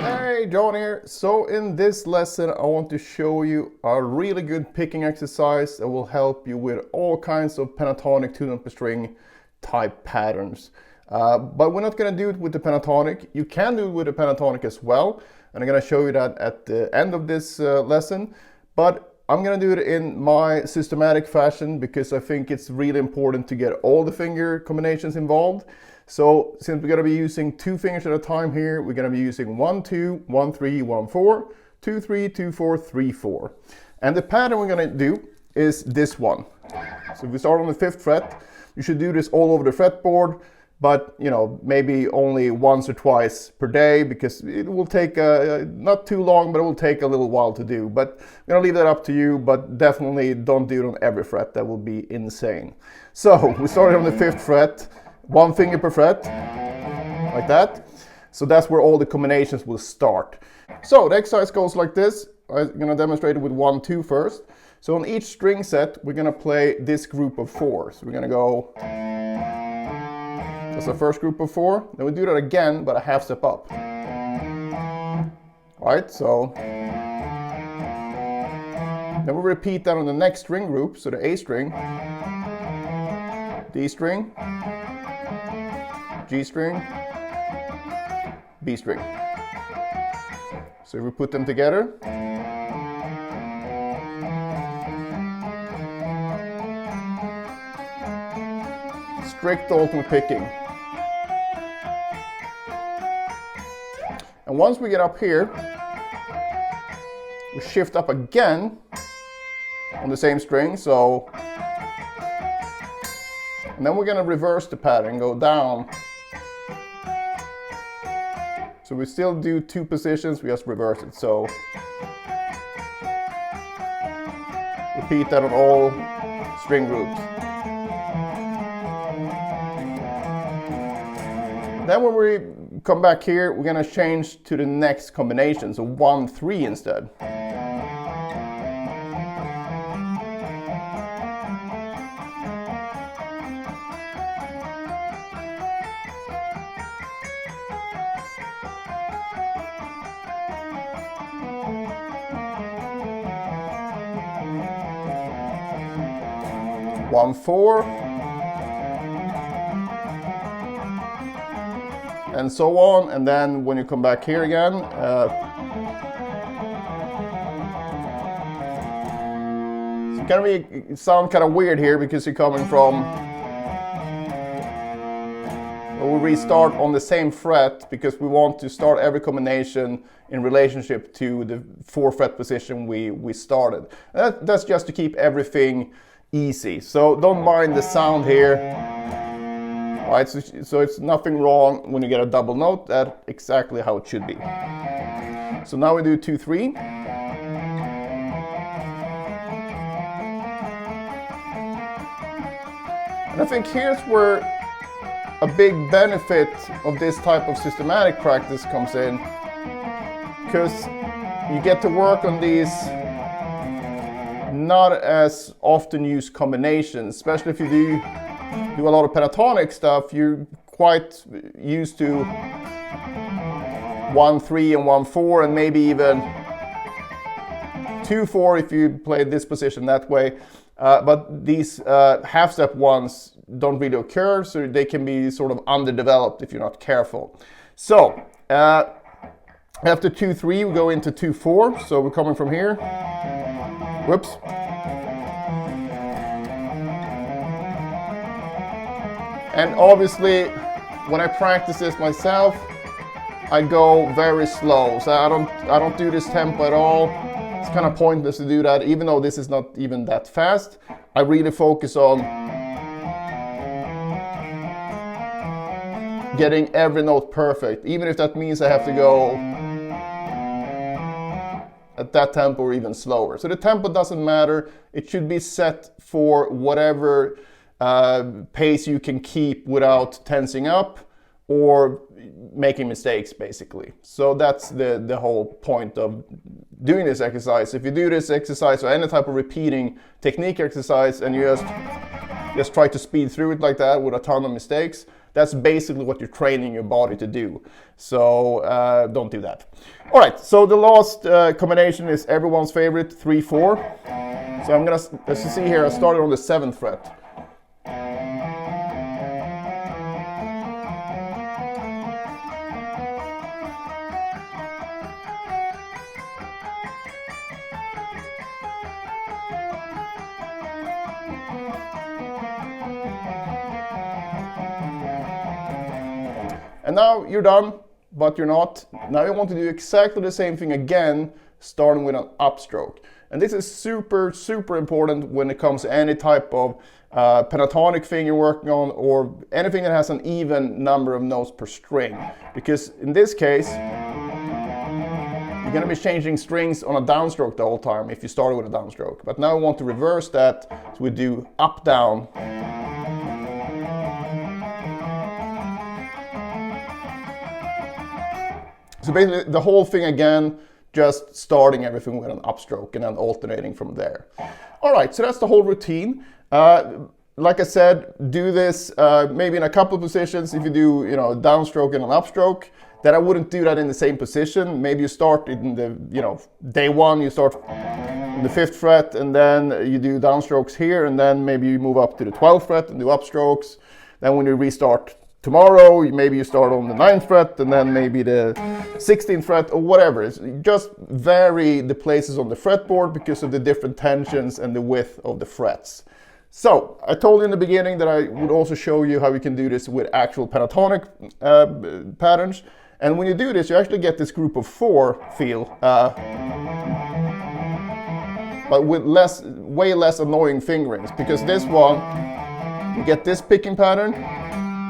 Hey, John here. So in this lesson I want to show you a really good picking exercise that will help you with all kinds of pentatonic 2-note per string type patterns. But we're not going to do it with the pentatonic. You can do it with the pentatonic as well, and I'm going to show you that at the end of this lesson. But I'm going to do it in my systematic fashion because I think it's really important to get all the finger combinations involved. So since we're going to be using 2 fingers at a time here, we're going to be using 1, 2, 1, 3, 1, 4, 2, 3, 2, 4, 3, 4. And the pattern we're going to do is this one. So if we start on the 5th fret, you should do this all over the fretboard, but you know, maybe only once or twice per day because it will take not too long, but it will take a little while to do. But I'm going to leave that up to you, but definitely don't do it on every fret. That would be insane. So we started on the 5th fret. 1 finger per fret, like that. So that's where all the combinations will start. So the exercise goes like this. I'm going to demonstrate it with 1, 2 first. So on each string set, we're going to play this group of 4. So we're going to go, that's the first group of 4. Then we do that again, but a half step up. Right, so. Then we repeat that on the next string group. So the A string, D string, G string, B string. So if we put them together, strict alternate picking. And once we get up here, we shift up again on the same string, so, and then we're going to reverse the pattern, go down. So we still do 2 positions, we just reverse it. So repeat that on all string groups. Then when we come back here, we're going to change to the next combination, so 1, 3 instead. One, 4, and so on. And then when you come back here again, it's gonna be sound kind of weird here because you're coming from. We'll restart on the same fret because we want to start every combination in relationship to the 4 fret position we started. That's just to keep everything easy. So don't mind the sound here. Right, so it's nothing wrong when you get a double note. That's exactly how it should be. So now we do 2, 3. And I think here's where a big benefit of this type of systematic practice comes in, because you get to work on these not as often used combinations, especially if you do a lot of pentatonic stuff. You're quite used to 1, 3 and 1, 4, and maybe even 2, 4 if you play this position that way. But these half step ones don't really occur, so they can be sort of underdeveloped if you're not careful. So after 2, 3, we go into 2, 4. So we're coming from here. Whoops. And obviously, when I practice this myself, I go very slow. So I don't do this tempo at all. It's kind of pointless to do that, even though this is not even that fast. I really focus on getting every note perfect, even if that means I have to go at that tempo or even slower. So the tempo doesn't matter. It should be set for whatever pace you can keep without tensing up or making mistakes, basically. So that's the whole point of doing this exercise. If you do this exercise or any type of repeating technique exercise and you just just try to speed through it like that with a ton of mistakes. That's basically what you're training your body to do. So don't do that. All right, so the last combination is everyone's favorite, 3-4. So I'm gonna, as you see here, I started on the 7th fret. And now you're done, but you're not. Now you want to do exactly the same thing again, starting with an upstroke. And this is super, super important when it comes to any type of pentatonic thing you're working on, or anything that has an even number of notes per string. Because in this case, you're going to be changing strings on a downstroke the whole time if you started with a downstroke. But now we want to reverse that, so we do up, down. So basically the whole thing again, just starting everything with an upstroke and then alternating from there. All right, so that's the whole routine. Like I said, do this maybe in a couple of positions. If you do, a downstroke and an upstroke, then I wouldn't do that in the same position. Maybe you start in the, day one, you start in the 5th fret, and then you do downstrokes here, and then maybe you move up to the 12th fret and do upstrokes. Then when you restart tomorrow, maybe you start on the 9th fret, and then maybe the 16th fret, or whatever. It's just vary the places on the fretboard because of the different tensions and the width of the frets. So, I told you in the beginning that I would also show you how you can do this with actual pentatonic patterns. And when you do this, you actually get this group of 4 feel, but with way less annoying fingerings. Because this one, you get this picking pattern,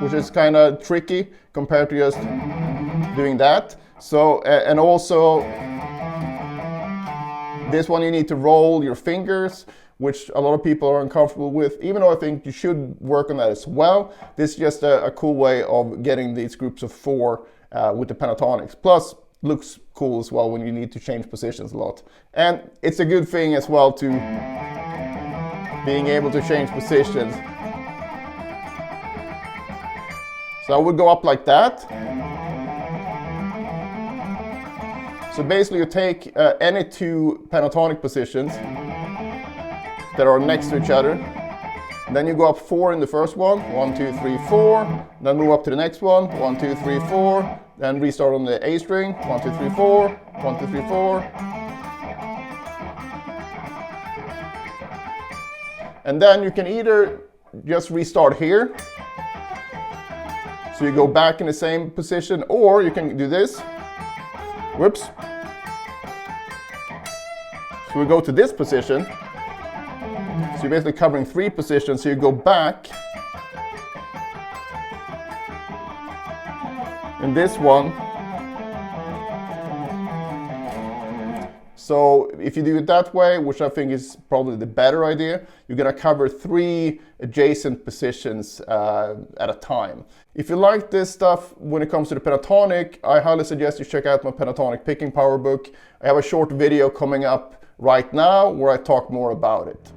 which is kind of tricky compared to just doing that. So, and also this one you need to roll your fingers, which a lot of people are uncomfortable with, even though I think you should work on that as well. This is just a cool way of getting these groups of 4 with the pentatonics. Plus, looks cool as well when you need to change positions a lot. And it's a good thing as well to being able to change positions. So I would go up like that. So basically you take any 2 pentatonic positions that are next to each other. Then you go up 4 in the first one, 1, 2, 3, 4. Then move up to the next one, 1, 2, 3, 4. Then restart on the A string, 1, 2, 3, 4, 1, 2, 3, 4. And then you can either just restart here. So you go back in the same position, or you can do this. Whoops. So we go to this position. So you're basically covering 3 positions. So you go back. In this one. So if you do it that way, which I think is probably the better idea, you're going to cover 3 adjacent positions at a time. If you like this stuff when it comes to the pentatonic, I highly suggest you check out my Pentatonic Picking Power book. I have a short video coming up right now where I talk more about it.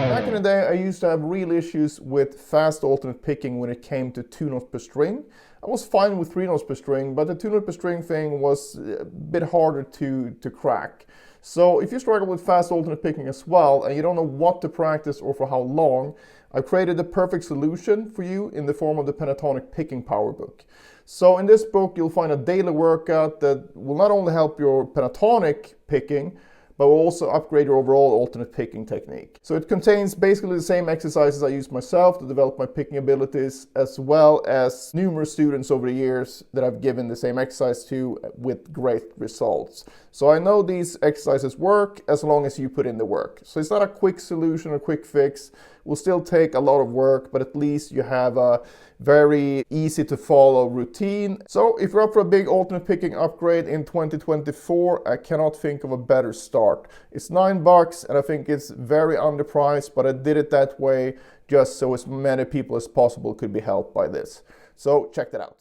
Back in the day, I used to have real issues with fast alternate picking when it came to 2 notes per string. I was fine with 3 notes per string, but the 2 notes per string thing was a bit harder to crack. So if you struggle with fast alternate picking as well, and you don't know what to practice or for how long, I've created the perfect solution for you in the form of the Pentatonic Picking Power book. So in this book, you'll find a daily workout that will not only help your pentatonic picking, but will also upgrade your overall alternate picking technique. So it contains basically the same exercises I use myself to develop my picking abilities, as well as numerous students over the years that I've given the same exercise to with great results. So I know these exercises work as long as you put in the work. So it's not a quick solution or quick fix. It will still take a lot of work, but at least you have a very easy to follow routine. So if you're up for a big alternate picking upgrade in 2024, I cannot think of a better start. It's $9 and I think it's very underpriced, but I did it that way just so as many people as possible could be helped by this. So check that out.